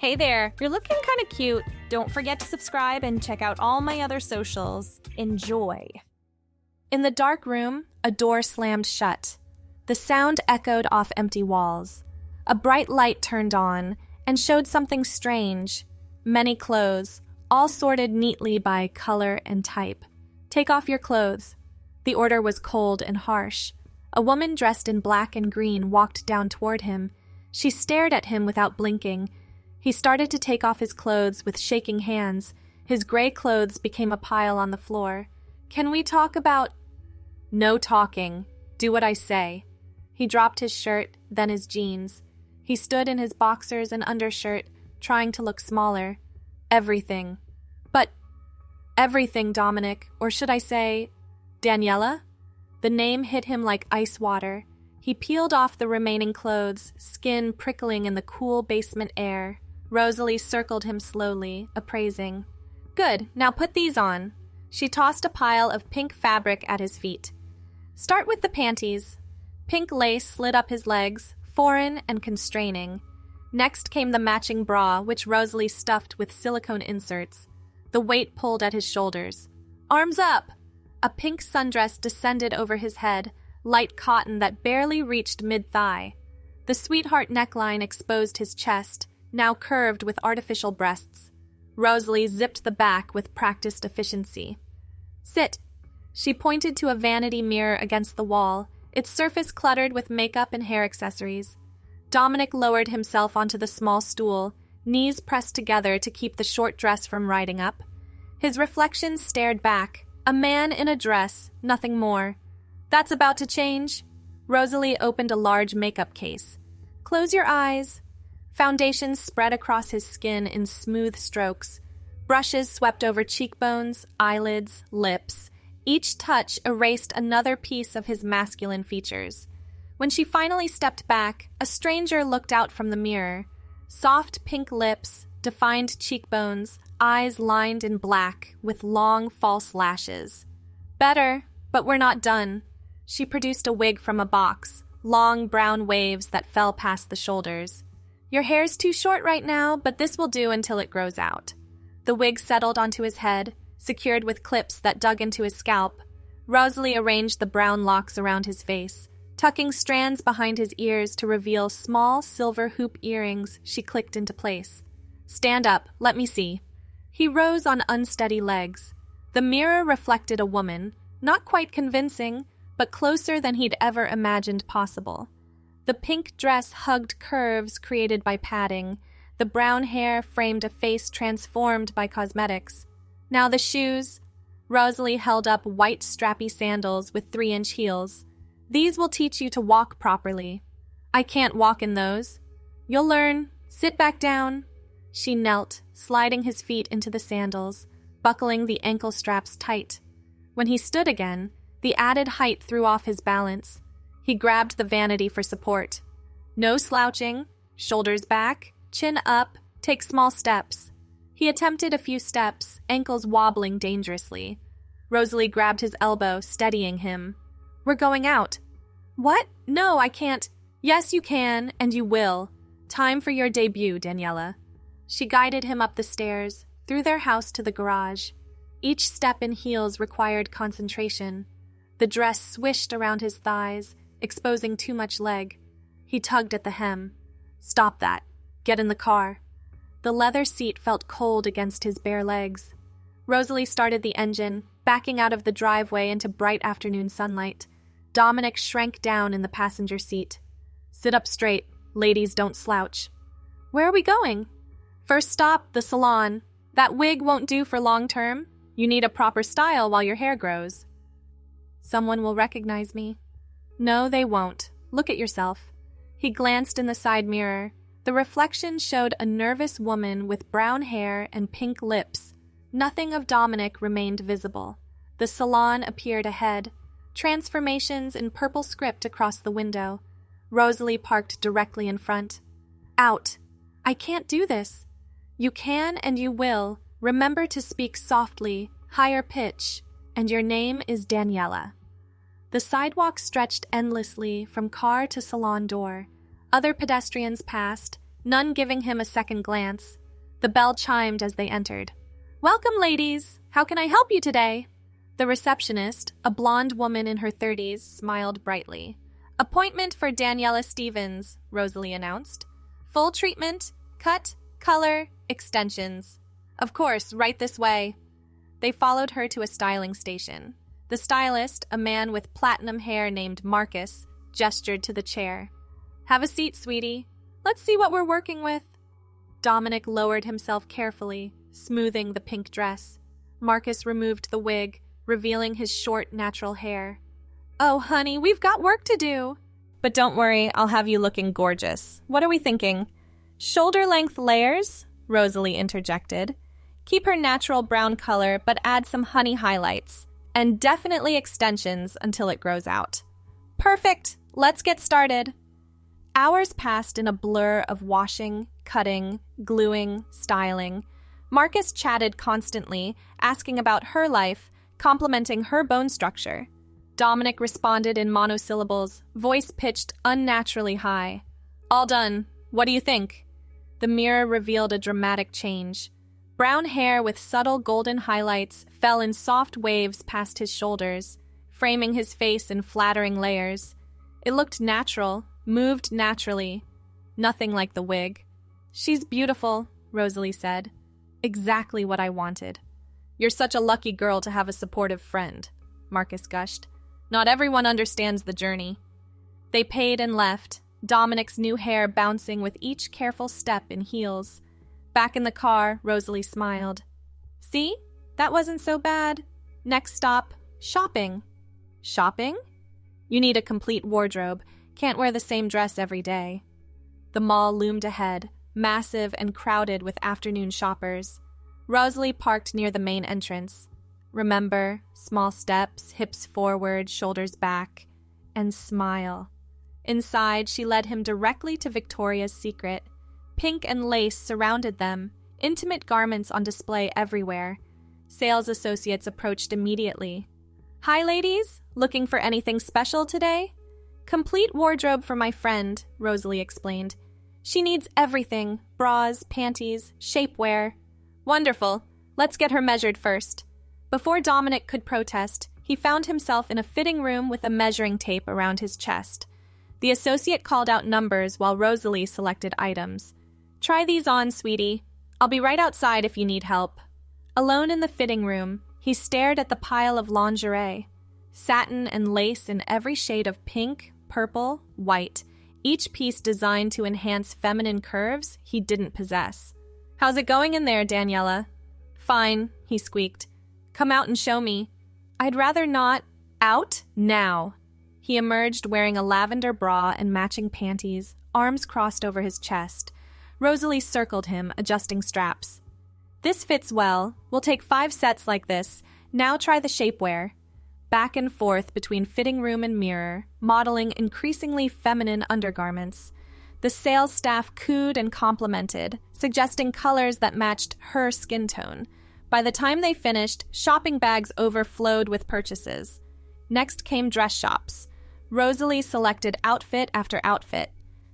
Hey there, you're looking kind of cute. Don't forget to subscribe and check out all my other socials. Enjoy. In the dark room, a door slammed shut. The sound echoed off empty walls. A bright light turned on and showed something strange. Many clothes, all sorted neatly by color and type. Take off your clothes. The order was cold and harsh. A woman dressed in black and green walked down toward him. She stared at him without blinking. He started to take off his clothes with shaking hands. His gray clothes became a pile on the floor. Can we talk about... No talking. Do what I say. He dropped his shirt, then his jeans. He stood in his boxers and undershirt, trying to look smaller. Everything. But everything, Dominic, or should I say, Daniela? The name hit him like ice water. He peeled off the remaining clothes, skin prickling in the cool basement air. Rosalie circled him slowly, appraising. Good, now put these on. She tossed a pile of pink fabric at his feet. Start with the panties. Pink lace slid up his legs, foreign and constraining. Next came the matching bra, which Rosalie stuffed with silicone inserts. The weight pulled at his shoulders. Arms up! A pink sundress descended over his head, light cotton that barely reached mid-thigh. The sweetheart neckline exposed his chest, now curved with artificial breasts. Rosalie zipped the back with practiced efficiency. Sit. She pointed to a vanity mirror against the wall, its surface cluttered with makeup and hair accessories. Dominic lowered himself onto the small stool, knees pressed together to keep the short dress from riding up. His reflection stared back. A man in a dress, nothing more. That's about to change. Rosalie opened a large makeup case. Close your eyes. Foundation spread across his skin in smooth strokes. Brushes swept over cheekbones, eyelids, lips. Each touch erased another piece of his masculine features. When she finally stepped back, a stranger looked out from the mirror. Soft pink lips, defined cheekbones, eyes lined in black with long false lashes. Better, but we're not done. She produced a wig from a box, long brown waves that fell past the shoulders. Your hair's too short right now, but this will do until it grows out. The wig settled onto his head, secured with clips that dug into his scalp. Rosalie arranged the brown locks around his face. Tucking strands behind his ears to reveal small silver hoop earrings, she clicked into place. Stand up, let me see. He rose on unsteady legs. The mirror reflected a woman, not quite convincing, but closer than he'd ever imagined possible. The pink dress hugged curves created by padding. The brown hair framed a face transformed by cosmetics. Now the shoes. Rosalie held up white strappy sandals with 3-inch heels. These will teach you to walk properly. I can't walk in those. You'll learn. Sit back down. She knelt, sliding his feet into the sandals, buckling the ankle straps tight. When he stood again, the added height threw off his balance. He grabbed the vanity for support. No slouching, shoulders back, chin up, take small steps. He attempted a few steps, ankles wobbling dangerously. Rosalie grabbed his elbow, steadying him. We're going out. What? No, I can't. Yes, you can, and you will. Time for your debut, Daniela. She guided him up the stairs, through their house to the garage. Each step in heels required concentration. The dress swished around his thighs, exposing too much leg. He tugged at the hem. Stop that. Get in the car. The leather seat felt cold against his bare legs. Rosalie started the engine, backing out of the driveway into bright afternoon sunlight. Dominic shrank down in the passenger seat. Sit up straight. Ladies don't slouch. Where are we going? First stop, the salon. That wig won't do for long term. You need a proper style while your hair grows. Someone will recognize me. No, they won't. Look at yourself. He glanced in the side mirror. The reflection showed a nervous woman with brown hair and pink lips. Nothing of Dominic remained visible. The salon appeared ahead. Transformations in purple script across the window. Rosalie parked directly in front. Out. I can't do this. You can and you will. Remember to speak softly, higher pitch, and your name is Daniela. The sidewalk stretched endlessly from car to salon door. Other pedestrians passed, none giving him a second glance. The bell chimed as they entered. "Welcome, ladies! How can I help you today?" The receptionist, a blonde woman in her 30s, smiled brightly. "Appointment for Daniela Stevens," Rosalie announced. "Full treatment, cut, color, extensions. Of course, right this way." They followed her to a styling station. The stylist, a man with platinum hair named Marcus, gestured to the chair. "Have a seat, sweetie. Let's see what we're working with." Dominic lowered himself carefully, smoothing the pink dress. Marcus removed the wig, revealing his short, natural hair. "Oh, honey, we've got work to do." "But don't worry, I'll have you looking gorgeous. What are we thinking?" "Shoulder-length layers," Rosalie interjected. "Keep her natural brown color, but add some honey highlights. And definitely extensions until it grows out." "Perfect! Let's get started." Hours passed in a blur of washing, cutting, gluing, styling. Marcus chatted constantly, asking about her life, complimenting her bone structure. Dominic responded in monosyllables, voice pitched unnaturally high. "All done. What do you think?" The mirror revealed a dramatic change. Brown hair with subtle golden highlights fell in soft waves past his shoulders, framing his face in flattering layers. It looked natural, moved naturally. Nothing like the wig. "She's beautiful," Rosalie said. "Exactly what I wanted." "You're such a lucky girl to have a supportive friend," Marcus gushed. "Not everyone understands the journey." They paid and left, Dominic's new hair bouncing with each careful step in heels. Back in the car, Rosalie smiled. "See? That wasn't so bad. Next stop, shopping." "Shopping?" "You need a complete wardrobe. Can't wear the same dress every day." The mall loomed ahead, massive and crowded with afternoon shoppers. Rosalie parked near the main entrance. Remember, small steps, hips forward, shoulders back, and smile. Inside, she led him directly to Victoria's Secret. Pink and lace surrounded them, intimate garments on display everywhere. Sales associates approached immediately. "Hi, ladies. Looking for anything special today?" "Complete wardrobe for my friend," Rosalie explained. "She needs everything, bras, panties, shapewear." "Wonderful. Let's get her measured first." Before Dominic could protest, he found himself in a fitting room with a measuring tape around his chest. The associate called out numbers while Rosalie selected items. "Try these on, sweetie. I'll be right outside if you need help." Alone in the fitting room, he stared at the pile of lingerie. Satin and lace in every shade of pink, purple, white, each piece designed to enhance feminine curves he didn't possess. "How's it going in there, Daniela?" "Fine," he squeaked. "Come out and show me." "I'd rather not." "Out, now." He emerged wearing a lavender bra and matching panties, arms crossed over his chest. Rosalie circled him, adjusting straps. "This fits well. We'll take 5 sets like this. Now try the shapewear." Back and forth between fitting room and mirror, modeling increasingly feminine undergarments. The sales staff cooed and complimented, suggesting colors that matched her skin tone. By the time they finished, shopping bags overflowed with purchases. Next came dress shops. Rosalie selected outfit after outfit.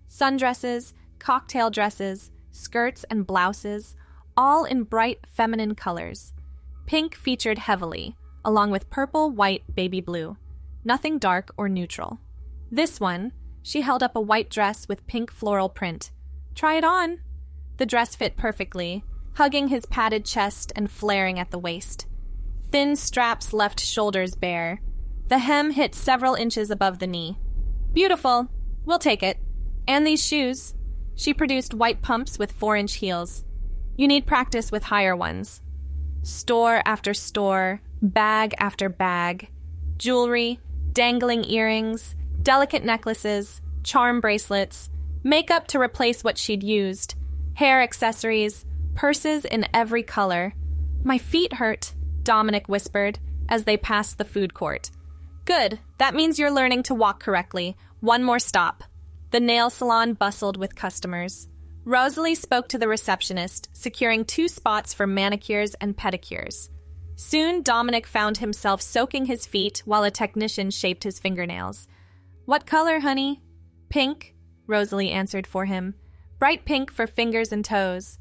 Sundresses, cocktail dresses, skirts and blouses, all in bright feminine colors. Pink featured heavily, along with purple, white, baby blue. Nothing dark or neutral. This one, she held up a white dress with pink floral print. "Try it on." The dress fit perfectly, hugging his padded chest and flaring at the waist. Thin straps left shoulders bare. The hem hit several inches above the knee. "Beautiful. We'll take it. And these shoes." She produced white pumps with 4-inch heels. "You need practice with higher ones." Store after store, bag after bag. Jewelry, dangling earrings, delicate necklaces, charm bracelets, makeup to replace what she'd used, hair accessories, purses in every color. "My feet hurt," Dominic whispered as they passed the food court. "Good. That means you're learning to walk correctly. One more stop." The nail salon bustled with customers. Rosalie spoke to the receptionist, securing 2 spots for manicures and pedicures. Soon, Dominic found himself soaking his feet while a technician shaped his fingernails. "What color, honey?" "Pink," Rosalie answered for him. bright pink for fingers and toes.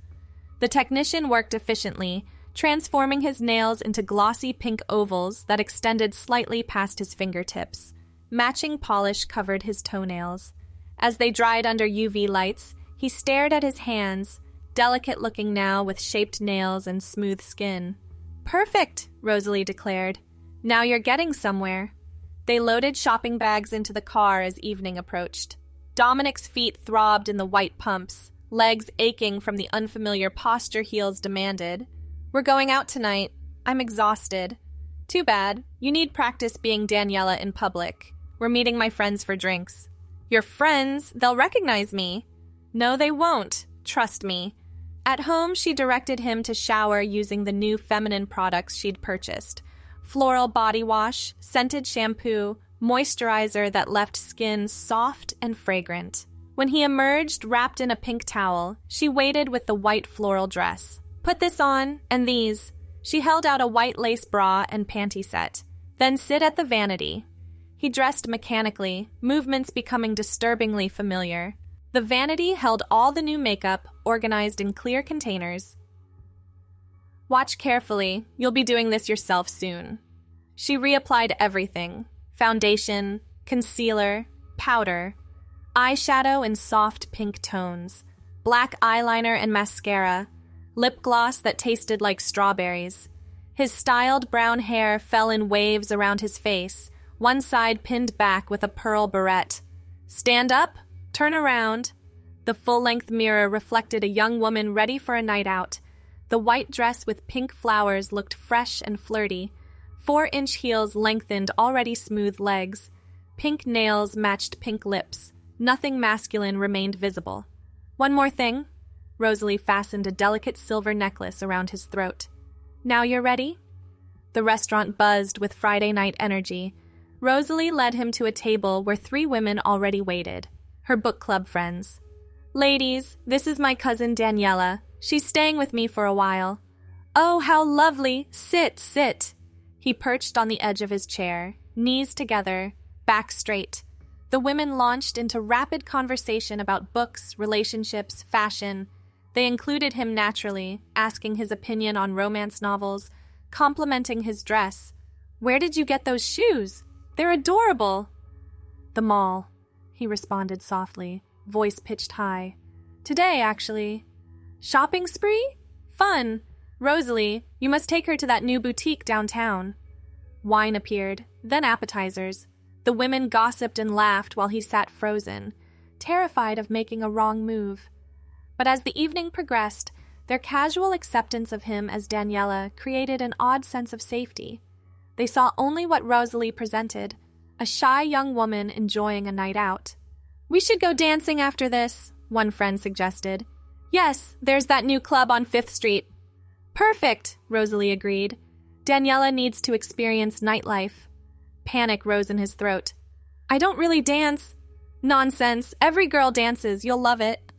The technician worked efficiently, transforming his nails into glossy pink ovals that extended slightly past his fingertips. Matching polish covered his toenails. As they dried under UV lights, he stared at his hands, delicate-looking now with shaped nails and smooth skin. "Perfect," Rosalie declared. "Now you're getting somewhere." They loaded shopping bags into the car as evening approached. Dominic's feet throbbed in the white pumps, legs aching from the unfamiliar posture heels demanded. "We're going out tonight. I'm exhausted." "Too bad. You need practice being Daniela in public. We're meeting my friends for drinks." "Your friends? They'll recognize me." "No, they won't. Trust me." At home, she directed him to shower using the new feminine products she'd purchased. Floral body wash, scented shampoo, moisturizer that left skin soft and fragrant. When he emerged wrapped in a pink towel, she waited with the white floral dress. "Put this on, and these." She held out a white lace bra and panty set. "Then sit at the vanity." He dressed mechanically, movements becoming disturbingly familiar. The vanity held all the new makeup, organized in clear containers. "Watch carefully. You'll be doing this yourself soon." She reapplied everything: foundation, concealer, powder, eyeshadow in soft pink tones, black eyeliner and mascara, lip gloss that tasted like strawberries. His styled brown hair fell in waves around his face, one side pinned back with a pearl barrette. "Stand up, turn around." The full-length mirror reflected a young woman ready for a night out. The white dress with pink flowers looked fresh and flirty. 4-inch heels lengthened already smooth legs. Pink nails matched pink lips. Nothing masculine remained visible. "One more thing." Rosalie fastened a delicate silver necklace around his throat. "Now you're ready?" The restaurant buzzed with Friday night energy. Rosalie led him to a table where 3 women already waited, her book club friends. "Ladies, this is my cousin Daniela. She's staying with me for a while." "Oh, how lovely! Sit, sit." He perched on the edge of his chair, knees together, back straight. The women launched into rapid conversation about books, relationships, fashion. They included him naturally, asking his opinion on romance novels, complimenting his dress. "Where did you get those shoes? They're adorable." "The mall," he responded softly, voice pitched high. "Today, actually." "Shopping spree? Fun. Rosalie, you must take her to that new boutique downtown." Wine appeared, then appetizers. The women gossiped and laughed while he sat frozen, terrified of making a wrong move. But as the evening progressed, their casual acceptance of him as Daniela created an odd sense of safety. They saw only what Rosalie presented, a shy young woman enjoying a night out. "We should go dancing after this," one friend suggested. "Yes, there's that new club on 5th Street." "Perfect," Rosalie agreed. "Daniela needs to experience nightlife." Panic rose in his throat. "I don't really dance." "Nonsense. Every girl dances. You'll love it."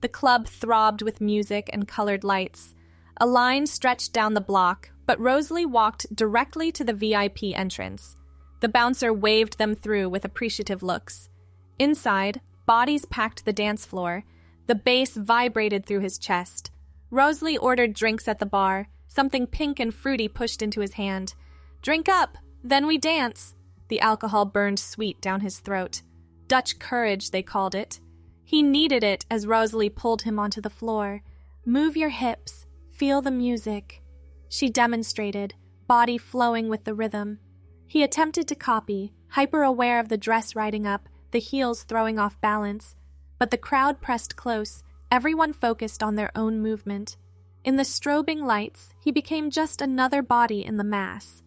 The club throbbed with music and colored lights. A line stretched down the block, but Rosalie walked directly to the VIP entrance. The bouncer waved them through with appreciative looks. Inside, bodies packed the dance floor. The bass vibrated through his chest. Rosalie ordered drinks at the bar, something pink and fruity pushed into his hand. "Drink up, then we dance." The alcohol burned sweet down his throat. Dutch courage, they called it. He needed it as Rosalie pulled him onto the floor. "Move your hips, feel the music." She demonstrated, body flowing with the rhythm. He attempted to copy, hyper-aware of the dress riding up, the heels throwing off balance. But the crowd pressed close, everyone focused on their own movement. In the strobing lights, he became just another body in the mass.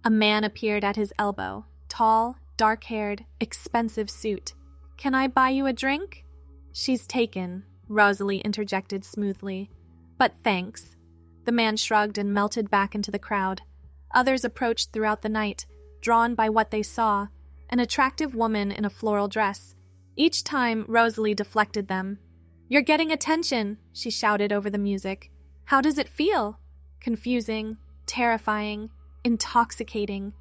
A man appeared at his elbow, tall, dark-haired, expensive suit. "Can I buy you a drink?" "She's taken," Rosalie interjected smoothly. "But thanks." The man shrugged and melted back into the crowd. Others approached throughout the night, drawn by what they saw, an attractive woman in a floral dress. Each time, Rosalie deflected them. "You're getting attention," she shouted over the music. "How does it feel?" Confusing, terrifying, intoxicating.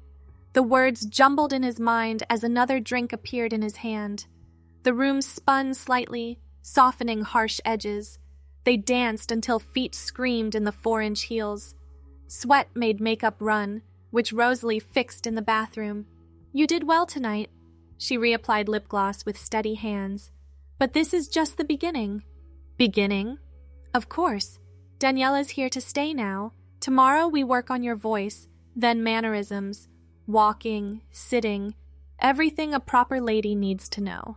The words jumbled in his mind as another drink appeared in his hand. The room spun slightly, softening harsh edges. They danced until feet screamed in the 4-inch heels. Sweat made makeup run, which Rosalie fixed in the bathroom. "You did well tonight." She reapplied lip gloss with steady hands. "But this is just the beginning." "Beginning?" "Of course. Daniela's here to stay now. Tomorrow we work on your voice, then mannerisms, walking, sitting, everything a proper lady needs to know."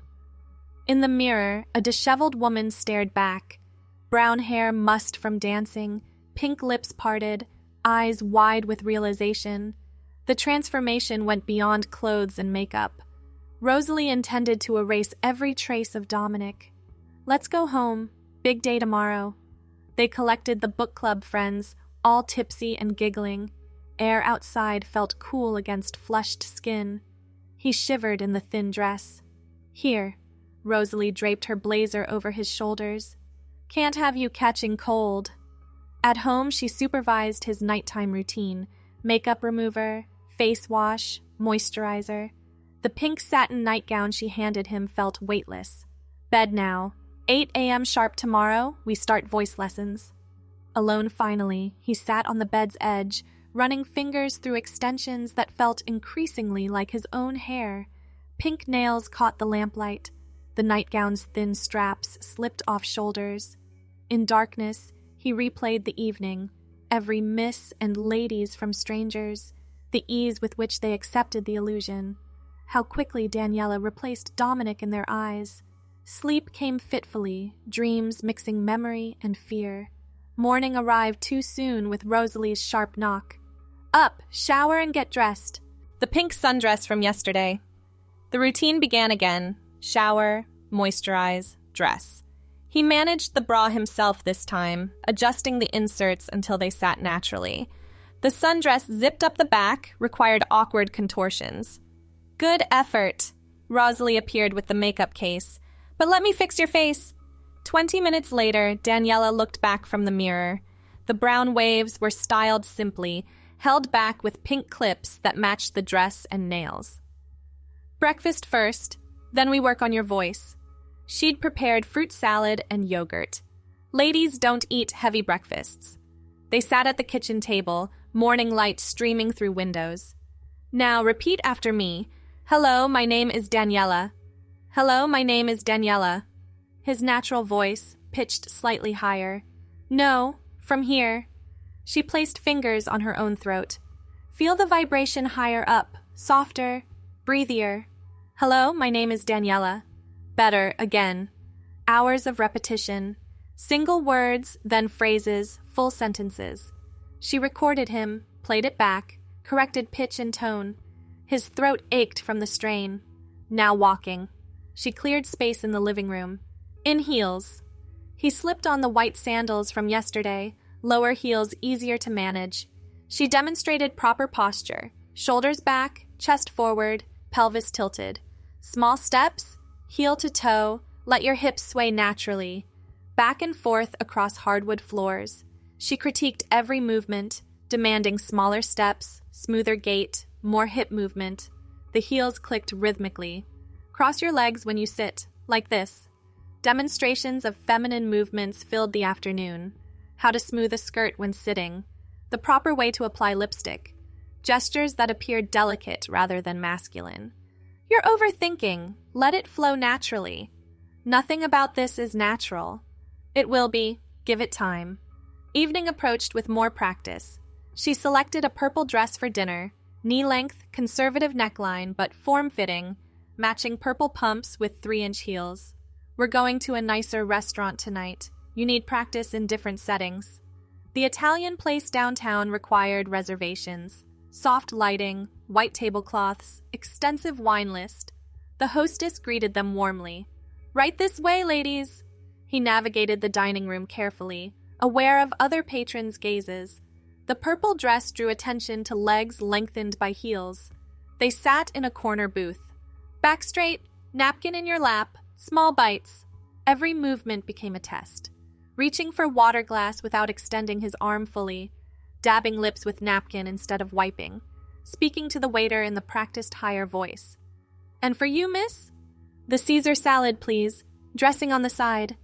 In the mirror, a disheveled woman stared back. Brown hair mussed from dancing, pink lips parted, eyes wide with realization. The transformation went beyond clothes and makeup. Rosalie intended to erase every trace of Dominic. "Let's go home. Big day tomorrow." They collected the book club friends, all tipsy and giggling. Air outside felt cool against flushed skin. He shivered in the thin dress. "Here." Rosalie draped her blazer over his shoulders. "Can't have you catching cold." At home, she supervised his nighttime routine: makeup remover, face wash, moisturizer. The pink satin nightgown she handed him felt weightless. "Bed now. 8 a.m. sharp tomorrow, we start voice lessons." Alone finally, he sat on the bed's edge, running fingers through extensions that felt increasingly like his own hair. Pink nails caught the lamplight. The nightgown's thin straps slipped off shoulders. In darkness, he replayed the evening, every miss and ladies from strangers, the ease with which they accepted the illusion. How quickly Daniela replaced Dominic in their eyes. Sleep came fitfully, dreams mixing memory and fear. Morning arrived too soon with Rosalie's sharp knock. "Up, shower and get dressed." The pink sundress from yesterday. The routine began again. Shower, moisturize, dress. He managed the bra himself this time, adjusting the inserts until they sat naturally. The sundress zipped up the back, required awkward contortions. "Good effort." Rosalie appeared with the makeup case. "But let me fix your face." 20 minutes later, Daniela looked back from the mirror. The brown waves were styled simply, held back with pink clips that matched the dress and nails. "Breakfast first, then we work on your voice." She'd prepared fruit salad and yogurt. Ladies don't eat heavy breakfasts. They sat at the kitchen table, morning light streaming through windows. "Now repeat after me. Hello, my name is Daniela." "Hello, my name is Daniela." His natural voice, pitched slightly higher. "No, from here." She placed fingers on her own throat. "Feel the vibration higher up, softer, breathier." "Hello, my name is Daniela." Better, again. Hours of repetition. Single words, then phrases, full sentences. She recorded him, played it back, corrected pitch and tone. His throat ached from the strain. Now walking. She cleared space in the living room. In heels. He slipped on the white sandals from yesterday, lower heels easier to manage. She demonstrated proper posture. Shoulders back, chest forward, pelvis tilted. Small steps, heel to toe, let your hips sway naturally. Back and forth across hardwood floors. She critiqued every movement, demanding smaller steps, smoother gait, more hip movement. The heels clicked rhythmically. Cross your legs when you sit, like this. Demonstrations of feminine movements filled the afternoon. How to smooth a skirt when sitting. The proper way to apply lipstick. Gestures that appeared delicate rather than masculine. "You're overthinking. Let it flow naturally." Nothing about this is natural. It will be. Give it time. Evening approached with more practice. She selected a purple dress for dinner. Knee-length, conservative neckline, but form-fitting, matching purple pumps with 3-inch heels. "We're going to a nicer restaurant tonight. You need practice in different settings." The Italian place downtown required reservations. Soft lighting, white tablecloths, extensive wine list. The hostess greeted them warmly. "Right this way, ladies." He navigated the dining room carefully, aware of other patrons' gazes. The purple dress drew attention to legs lengthened by heels. They sat in a corner booth. Back straight, napkin in your lap, small bites. Every movement became a test. Reaching for water glass without extending his arm fully. Dabbing lips with napkin instead of wiping. Speaking to the waiter in the practiced higher voice. "And for you, miss?" "The Caesar salad, please." dressing on the side.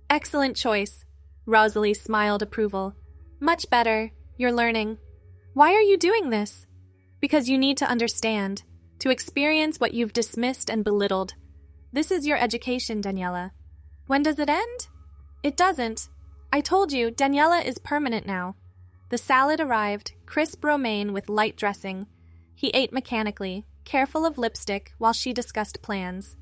Excellent choice. Rosalie smiled approval. Much better. You're learning. Why are you doing this? Because you need to understand, to experience what you've dismissed and belittled. This is your education, Daniela. When does it end? It doesn't. I told you, Daniela is permanent now. The salad arrived, crisp romaine with light dressing. He ate mechanically, careful of lipstick, while she discussed plans.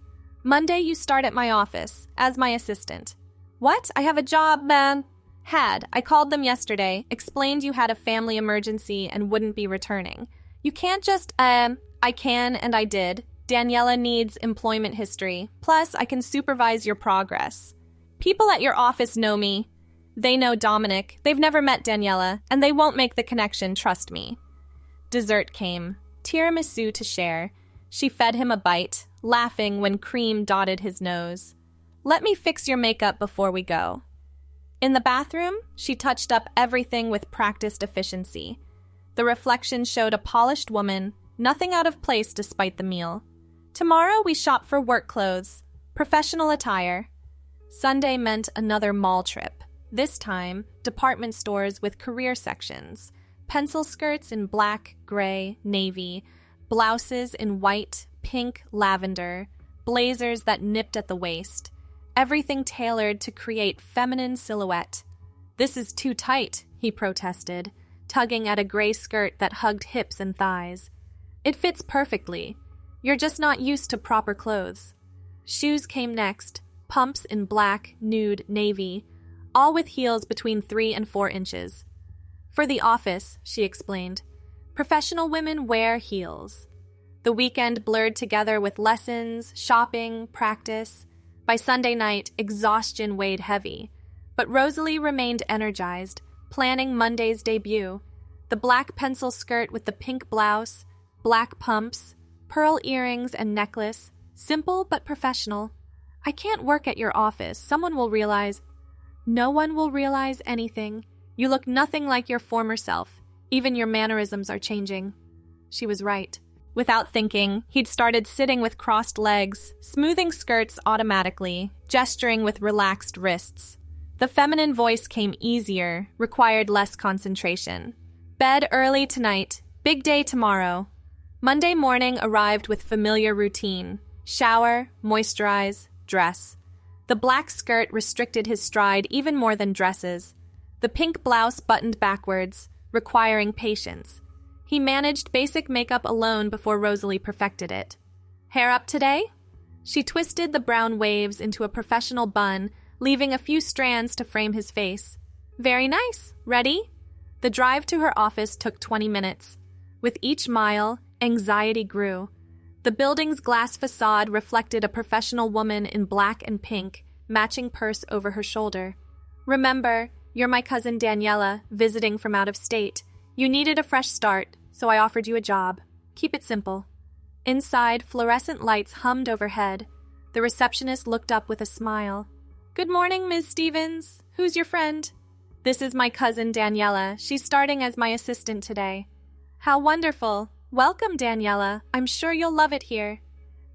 Monday, you start at my office, as my assistant. What? I have a job, man. I called them yesterday, explained you had a family emergency and wouldn't be returning. You can't just, I can and I did. Daniela needs employment history. Plus, I can supervise your progress. People at your office know me. They know Dominic. They've never met Daniela, and they won't make the connection, trust me. Dessert came. Tiramisu to share. She fed him a bite, laughing when cream dotted his nose. Let me fix your makeup before we go. In the bathroom, she touched up everything with practiced efficiency. The reflection showed a polished woman, nothing out of place despite the meal. Tomorrow we shop for work clothes, professional attire. Sunday meant another mall trip. This time, department stores with career sections. Pencil skirts in black, gray, navy, blouses in white, pink, lavender, blazers that nipped at the waist. Everything tailored to create feminine silhouette. This is too tight, he protested, tugging at a gray skirt that hugged hips and thighs. It fits perfectly. You're just not used to proper clothes. Shoes came next, pumps in black, nude, navy, all with heels between 3 and 4 inches. For the office, she explained, professional women wear heels. The weekend blurred together with lessons, shopping, practice. By Sunday night, exhaustion weighed heavy, but Rosalie remained energized, planning Monday's debut. The black pencil skirt with the pink blouse, black pumps, pearl earrings and necklace, simple but professional. I can't work at your office. Someone will realize. No one will realize anything. You look nothing like your former self. Even your mannerisms are changing. She was right. Without thinking, he'd started sitting with crossed legs, smoothing skirts automatically, gesturing with relaxed wrists. The feminine voice came easier, required less concentration. Bed early tonight, big day tomorrow. Monday morning arrived with familiar routine. Shower, moisturize, dress. The black skirt restricted his stride even more than dresses. The pink blouse buttoned backwards, requiring patience. He managed basic makeup alone before Rosalie perfected it. Hair up today? She twisted the brown waves into a professional bun, leaving a few strands to frame his face. Very nice. Ready? The drive to her office took 20 minutes. With each mile, anxiety grew. The building's glass facade reflected a professional woman in black and pink, matching purse over her shoulder. Remember, you're my cousin Daniela, visiting from out of state. You needed a fresh start, so I offered you a job. Keep it simple. Inside, fluorescent lights hummed overhead. The receptionist looked up with a smile. Good morning, Ms. Stevens. Who's your friend? This is my cousin Daniela. She's starting as my assistant today. How wonderful. Welcome, Daniela. I'm sure you'll love it here.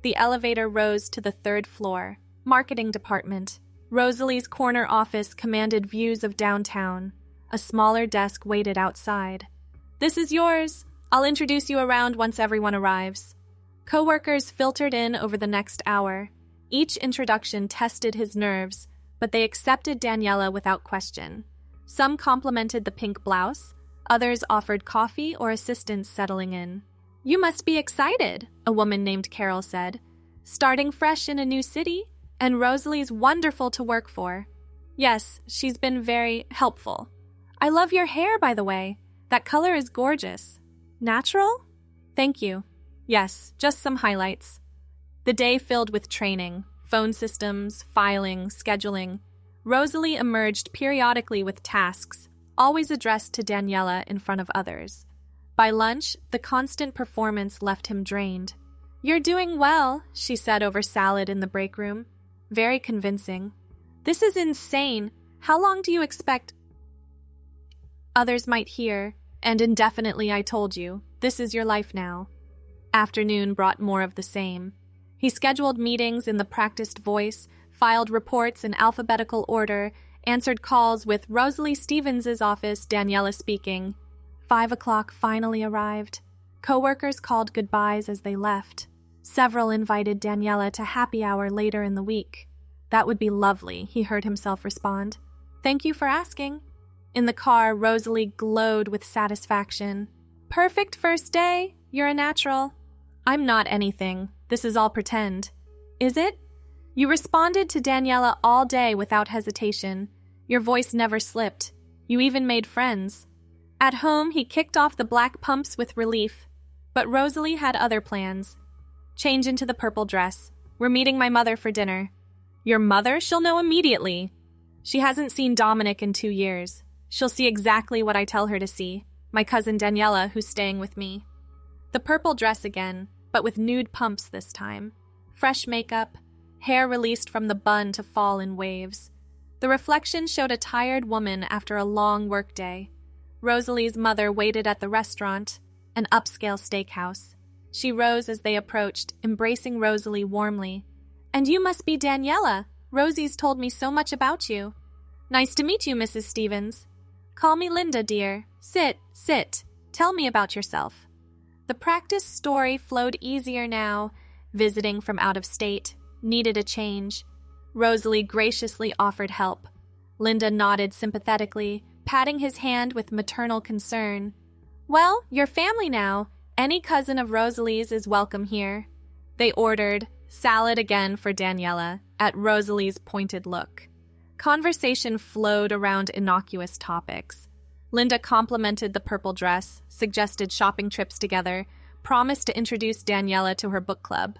The elevator rose to the 3rd floor. Marketing department. Rosalie's corner office commanded views of downtown. A smaller desk waited outside. This is yours. I'll introduce you around once everyone arrives. Coworkers filtered in over the next hour. Each introduction tested his nerves, but they accepted Daniela without question. Some complimented the pink blouse. Others offered coffee or assistance settling in. You must be excited, a woman named Carol said. Starting fresh in a new city, and Rosalie's wonderful to work for. Yes, she's been very helpful. I love your hair, by the way. That color is gorgeous. Natural? Thank you. Yes, just some highlights. The day filled with training, phone systems, filing, scheduling. Rosalie emerged periodically with tasks, always addressed to Daniela in front of others. By lunch, the constant performance left him drained. You're doing well, she said over salad in the break room. Very convincing. This is insane. How long do you expect? Others might hear, and indefinitely I told you, this is your life now. Afternoon brought more of the same. He scheduled meetings in the practiced voice, filed reports in alphabetical order, answered calls with Rosalie Stevens' office, Daniela speaking. 5 o'clock finally arrived. Coworkers called goodbyes as they left. Several invited Daniela to happy hour later in the week. That would be lovely, he heard himself respond. Thank you for asking. In the car, Rosalie glowed with satisfaction. Perfect first day. You're a natural. I'm not anything. This is all pretend. Is it? You responded to Daniela all day without hesitation. Your voice never slipped. You even made friends. At home, he kicked off the black pumps with relief. But Rosalie had other plans. Change into the purple dress. We're meeting my mother for dinner. Your mother? She'll know immediately. She hasn't seen Dominic in 2 years. She'll see exactly what I tell her to see. My cousin Daniela, who's staying with me. The purple dress again, but with nude pumps this time. Fresh makeup, hair released from the bun to fall in waves. The reflection showed a tired woman after a long workday. Rosalie's mother waited at the restaurant, an upscale steakhouse. She rose as they approached, embracing Rosalie warmly. And you must be Daniela. Rosie's told me so much about you. Nice to meet you, Mrs. Stevens. Call me Linda, dear. Sit. Tell me about yourself. The practice story flowed easier now. Visiting from out of state. Needed a change. Rosalie graciously offered help. Linda nodded sympathetically, patting his hand with maternal concern. Well, you're family now. Any cousin of Rosalie's is welcome here. They ordered salad again for Daniela, at Rosalie's pointed look. Conversation flowed around innocuous topics. Linda complimented the purple dress, suggested shopping trips together, promised to introduce Daniela to her book club.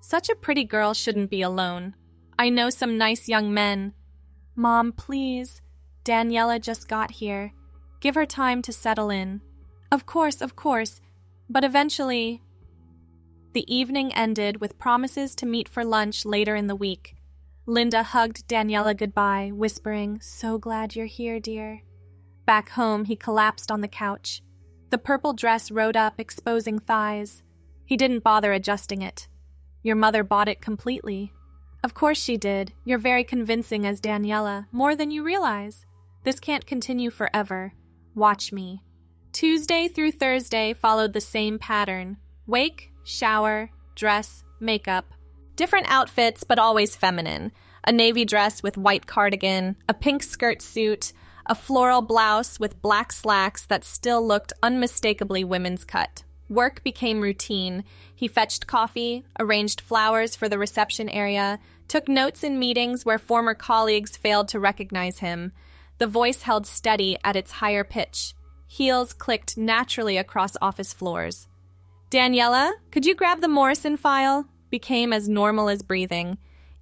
Such a pretty girl shouldn't be alone. I know some nice young men. Mom, please. Daniela just got here. Give her time to settle in. Of course. But eventually... The evening ended with promises to meet for lunch later in the week. Linda hugged Daniela goodbye, whispering, "So glad you're here, dear." Back home, he collapsed on the couch. The purple dress rode up, exposing thighs. He didn't bother adjusting it. Your mother bought it completely. Of course she did. You're very convincing as Daniela, more than you realize. This can't continue forever. Watch me. Tuesday through Thursday followed the same pattern. Wake, shower, dress, makeup. Different outfits, but always feminine. A navy dress with white cardigan, a pink skirt suit, a floral blouse with black slacks that still looked unmistakably women's cut. Work became routine. He fetched coffee, arranged flowers for the reception area, took notes in meetings where former colleagues failed to recognize him. The voice held steady at its higher pitch. Heels clicked naturally across office floors. Daniela, could you grab the Morrison file? Became as normal as breathing.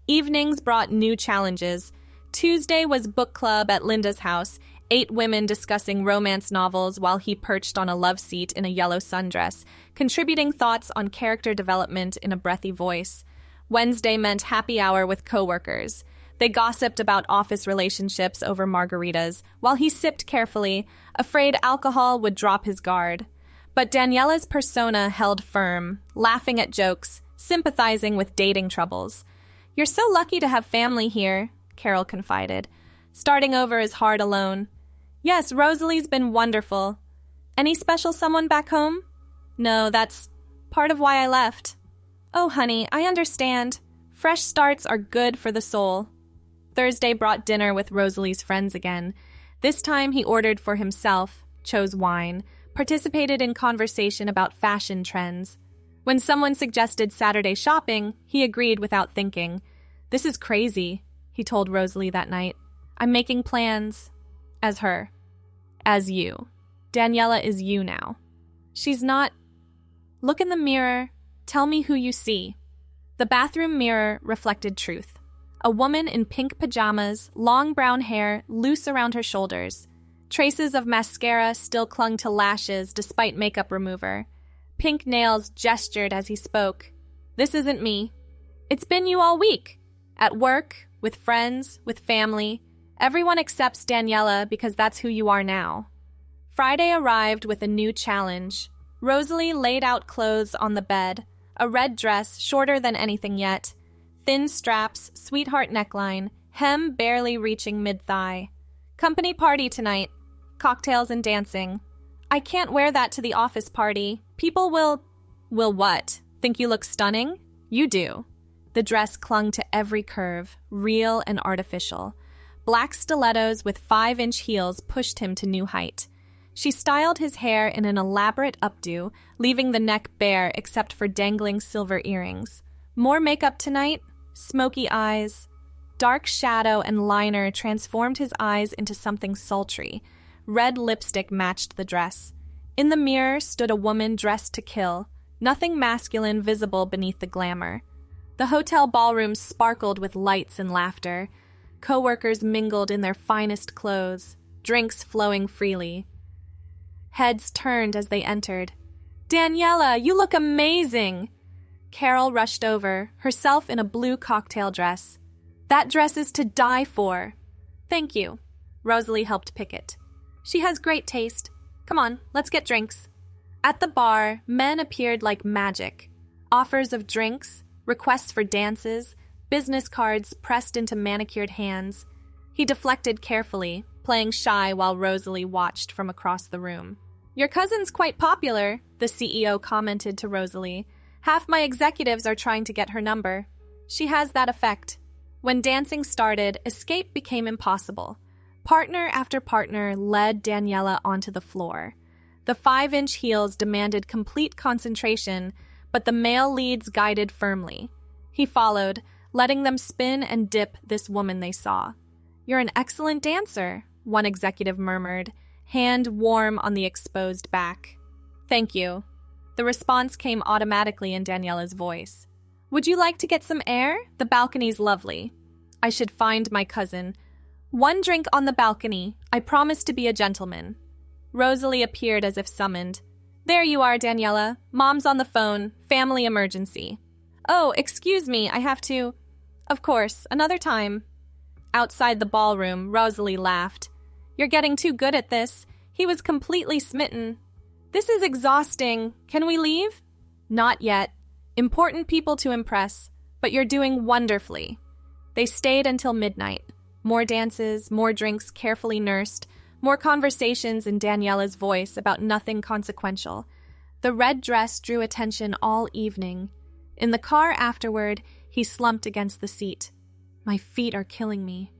Evenings brought new challenges. Tuesday was book club at Linda's house, 8 women discussing romance novels while he perched on a love seat in a yellow sundress, contributing thoughts on character development in a breathy voice. Wednesday meant happy hour with coworkers. They gossiped about office relationships over margaritas, while he sipped carefully, afraid alcohol would drop his guard. But Daniela's persona held firm, laughing at jokes, sympathizing with dating troubles. "You're so lucky to have family here," Carol confided. "Starting over is hard alone." "Yes, Rosalie's been wonderful." "Any special someone back home?" "No, that's part of why I left." "Oh, honey, I understand. Fresh starts are good for the soul." Thursday brought dinner with Rosalie's friends again. This time he ordered for himself, chose wine, participated in conversation about fashion trends. When someone suggested Saturday shopping, he agreed without thinking. "This is crazy," he told Rosalie that night. "I'm making plans. As her. As you. Daniela is you now." "She's not." "Look in the mirror. Tell me who you see." The bathroom mirror reflected truth. A woman in pink pajamas, long brown hair loose around her shoulders. Traces of mascara still clung to lashes despite makeup remover. Pink nails gestured as he spoke. "This isn't me. It's been you all week. At work, with friends, with family. Everyone accepts Daniela because that's who you are now." Friday arrived with a new challenge. Rosalie laid out clothes on the bed, a red dress shorter than anything yet, Thin straps, sweetheart neckline, hem barely reaching mid-thigh. Company party tonight. Cocktails and dancing. I can't wear that to the office party. People will... Will what? Think you look stunning? You do. The dress clung to every curve, real and artificial. Black stilettos with 5-inch heels pushed him to new height. She styled his hair in an elaborate updo, leaving the neck bare except for dangling silver earrings. More makeup tonight? Smoky eyes. Dark shadow and liner transformed his eyes into something sultry. Red lipstick matched the dress. In the mirror stood a woman dressed to kill, nothing masculine visible beneath the glamour. The hotel ballroom sparkled with lights and laughter. Coworkers mingled in their finest clothes, drinks flowing freely. Heads turned as they entered. "Daniela, you look amazing!" Carol rushed over, herself in a blue cocktail dress. "That dress is to die for." "Thank you." Rosalie helped pick it. "She has great taste. Come on, let's get drinks." At the bar, men appeared like magic. Offers of drinks, requests for dances, business cards pressed into manicured hands. He deflected carefully, playing shy while Rosalie watched from across the room. "Your cousin's quite popular," the CEO commented to Rosalie. "Half my executives are trying to get her number." She has that effect. When dancing started, escape became impossible. Partner after partner led Daniela onto the floor. The 5-inch heels demanded complete concentration, but the male leads guided firmly. He followed, letting them spin and dip this woman they saw. "You're an excellent dancer," one executive murmured, hand warm on the exposed back. "Thank you." The response came automatically in Daniela's voice. "Would you like to get some air? The balcony's lovely." "I should find my cousin." "One drink on the balcony. I promise to be a gentleman." Rosalie appeared as if summoned. "There you are, Daniela. Mom's on the phone. Family emergency." "Oh, excuse me, I have to..." "Of course, another time." Outside the ballroom, Rosalie laughed. "You're getting too good at this. He was completely smitten." "This is exhausting. Can we leave?" "Not yet. Important people to impress, but you're doing wonderfully." They stayed until midnight. More dances, more drinks carefully nursed, more conversations in Daniela's voice about nothing consequential. The red dress drew attention all evening. In the car afterward, he slumped against the seat. "My feet are killing me."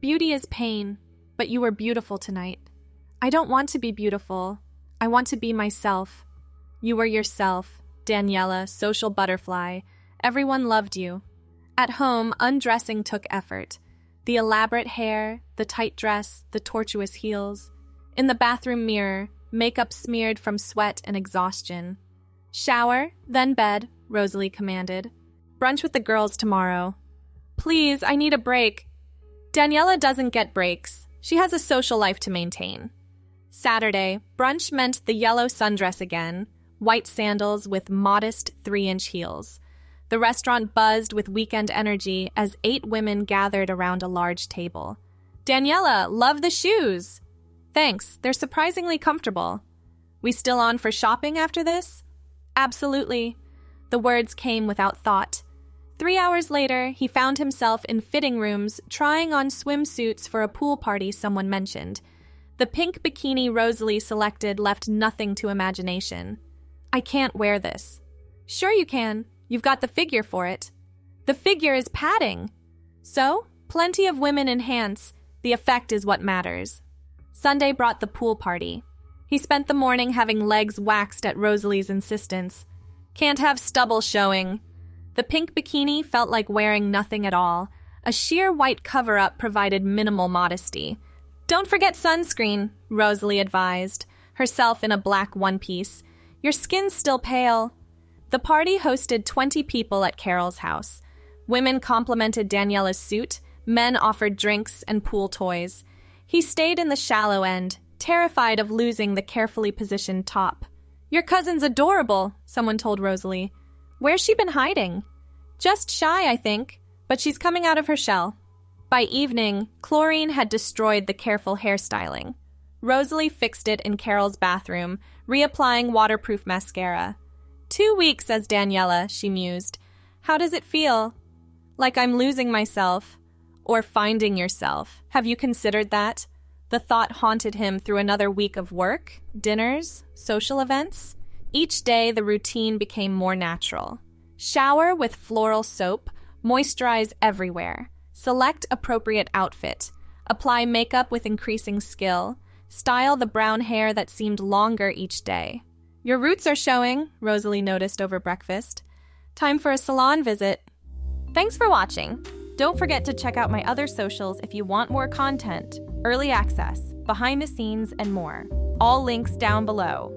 "Beauty is pain, but you were beautiful tonight." "I don't want to be beautiful. I want to be myself." "You were yourself, Daniela, social butterfly. Everyone loved you." At home, undressing took effort. The elaborate hair, the tight dress, the tortuous heels. In the bathroom mirror, makeup smeared from sweat and exhaustion. "Shower, then bed," Rosalie commanded. "Brunch with the girls tomorrow." "Please, I need a break." Daniela doesn't get breaks. She has a social life to maintain. Saturday, brunch meant the yellow sundress again, white sandals with modest 3-inch heels. The restaurant buzzed with weekend energy as 8 women gathered around a large table. "Daniela, love the shoes!" "Thanks, they're surprisingly comfortable." "We still on for shopping after this?" "Absolutely." The words came without thought. 3 hours later, he found himself in fitting rooms trying on swimsuits for a pool party someone mentioned. The pink bikini Rosalie selected left nothing to imagination. "I can't wear this." "Sure you can. You've got the figure for it." "The figure is padding." "So, plenty of women enhance. The effect is what matters." Sunday brought the pool party. He spent the morning having legs waxed at Rosalie's insistence. "Can't have stubble showing." The pink bikini felt like wearing nothing at all. A sheer white cover-up provided minimal modesty. "Don't forget sunscreen," Rosalie advised, herself in a black one-piece. "Your skin's still pale." The party hosted 20 people at Carol's house. Women complimented Daniela's suit, men offered drinks and pool toys. He stayed in the shallow end, terrified of losing the carefully positioned top. "Your cousin's adorable," someone told Rosalie. "Where's she been hiding?" "Just shy, I think, but she's coming out of her shell." By evening, chlorine had destroyed the careful hairstyling. Rosalie fixed it in Carol's bathroom, reapplying waterproof mascara. 2 weeks as Daniela, she mused. How does it feel? Like I'm losing myself or finding yourself. Have you considered that? The thought haunted him through another week of work, dinners, social events. Each day, the routine became more natural. Shower with floral soap, moisturize everywhere. Select appropriate outfit. Apply makeup with increasing skill. Style the brown hair that seemed longer each day. Your roots are showing, Rosalie noticed over breakfast. Time for a salon visit. Thanks for watching. Don't forget to check out my other socials if you want more content, early access, behind the scenes, and more. All links down below.